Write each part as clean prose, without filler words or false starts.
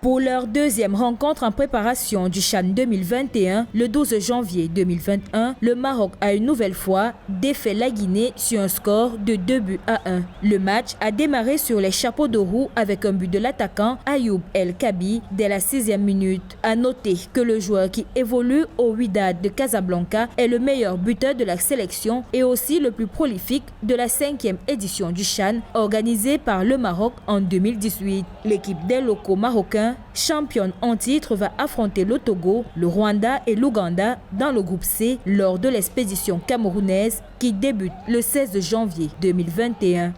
Pour leur deuxième rencontre en préparation du CHAN 2021, le 12 janvier 2021, le Maroc a une nouvelle fois défait la Guinée sur un score de 2-1. Le match a démarré sur les chapeaux de roue avec un but de l'attaquant Ayoub El Kabi dès la 6e minute. À noter que le joueur qui évolue au Wydad de Casablanca est le meilleur buteur de la sélection et aussi le plus prolifique de la 5e édition du CHAN organisée par le Maroc en 2018. L'équipe des locaux marocains, championne en titre, va affronter le Togo, le Rwanda et l'Ouganda dans le groupe C lors de l'expédition camerounaise qui débute le 16 janvier 2021.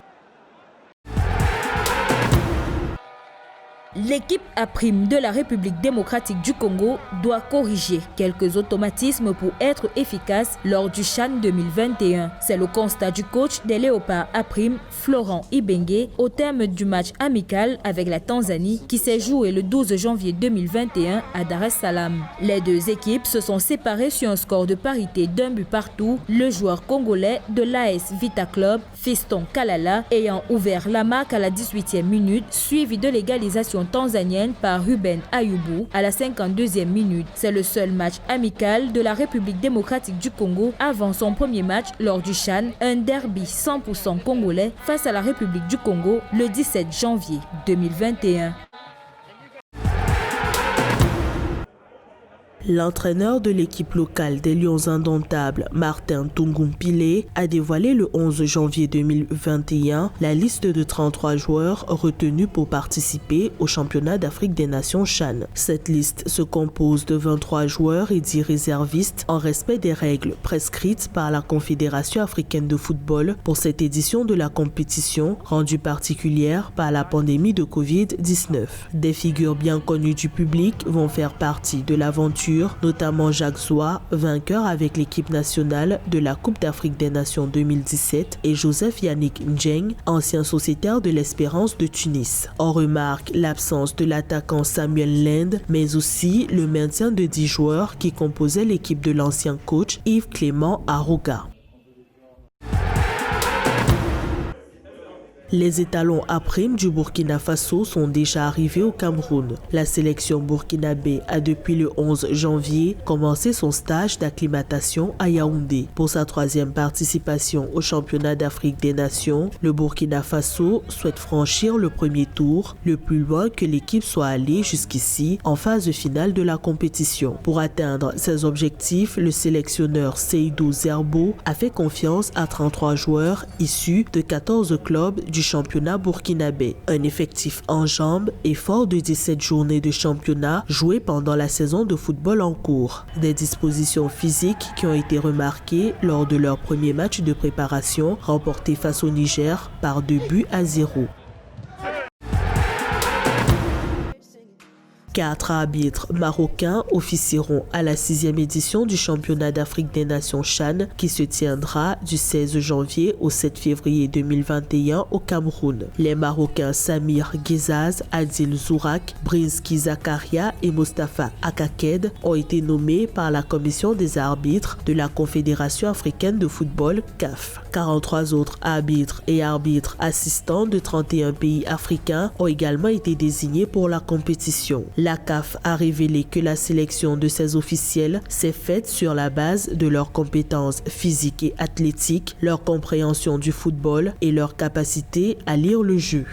L'équipe A' de la République démocratique du Congo doit corriger quelques automatismes pour être efficace lors du CHAN 2021. C'est le constat du coach des Léopards A', Florent Ibenge, au terme du match amical avec la Tanzanie qui s'est joué le 12 janvier 2021 à Dar es Salaam. Les deux équipes se sont séparées sur un score de parité d'un but partout, le joueur congolais de l'AS Vita Club, Fiston Kalala, ayant ouvert la marque à la 18e minute, suivi de l'égalisation tanzanienne par Ruben Ayoubou à la 52e minute. C'est le seul match amical de la République démocratique du Congo avant son premier match lors du CHAN, un derby 100% congolais face à la République du Congo le 17 janvier 2021. L'entraîneur de l'équipe locale des Lions Indomptables, Martin Tungumpile, a dévoilé le 11 janvier 2021 la liste de 33 joueurs retenus pour participer au championnat d'Afrique des Nations CHAN. Cette liste se compose de 23 joueurs et 10 réservistes en respect des règles prescrites par la Confédération africaine de football pour cette édition de la compétition rendue particulière par la pandémie de Covid-19. Des figures bien connues du public vont faire partie de l'aventure, notamment Jacques Zoua, vainqueur avec l'équipe nationale de la Coupe d'Afrique des Nations 2017, et Joseph Yannick Ndjeng, ancien sociétaire de l'Espérance de Tunis. On remarque l'absence de l'attaquant Samuel Lend, mais aussi le maintien de 10 joueurs qui composaient l'équipe de l'ancien coach Yves Clément Arouga. Les étalons A' du Burkina Faso sont déjà arrivés au Cameroun. La sélection burkinabé a depuis le 11 janvier commencé son stage d'acclimatation à Yaoundé. Pour sa 3e participation au championnat d'Afrique des Nations, le Burkina Faso souhaite franchir le premier tour, le plus loin que l'équipe soit allée jusqu'ici en phase finale de la compétition. Pour atteindre ses objectifs, le sélectionneur Seydou Zerbo a fait confiance à 33 joueurs issus de 14 clubs du championnat burkinabé. Un effectif en jambes et fort de 17 journées de championnat jouées pendant la saison de football en cours. Des dispositions physiques qui ont été remarquées lors de leur premier match de préparation remporté face au Niger par 2-0. 4 arbitres marocains officieront à la 6e édition du championnat d'Afrique des Nations CHAN qui se tiendra du 16 janvier au 7 février 2021 au Cameroun. Les Marocains Samir Guezaz, Adil Zourak, Brinski Zakaria et Mostafa Akaked ont été nommés par la commission des arbitres de la Confédération africaine de football CAF. 43 autres arbitres et arbitres assistants de 31 pays africains ont également été désignés pour la compétition. La CAF a révélé que la sélection de ces officiels s'est faite sur la base de leurs compétences physiques et athlétiques, leur compréhension du football et leur capacité à lire le jeu.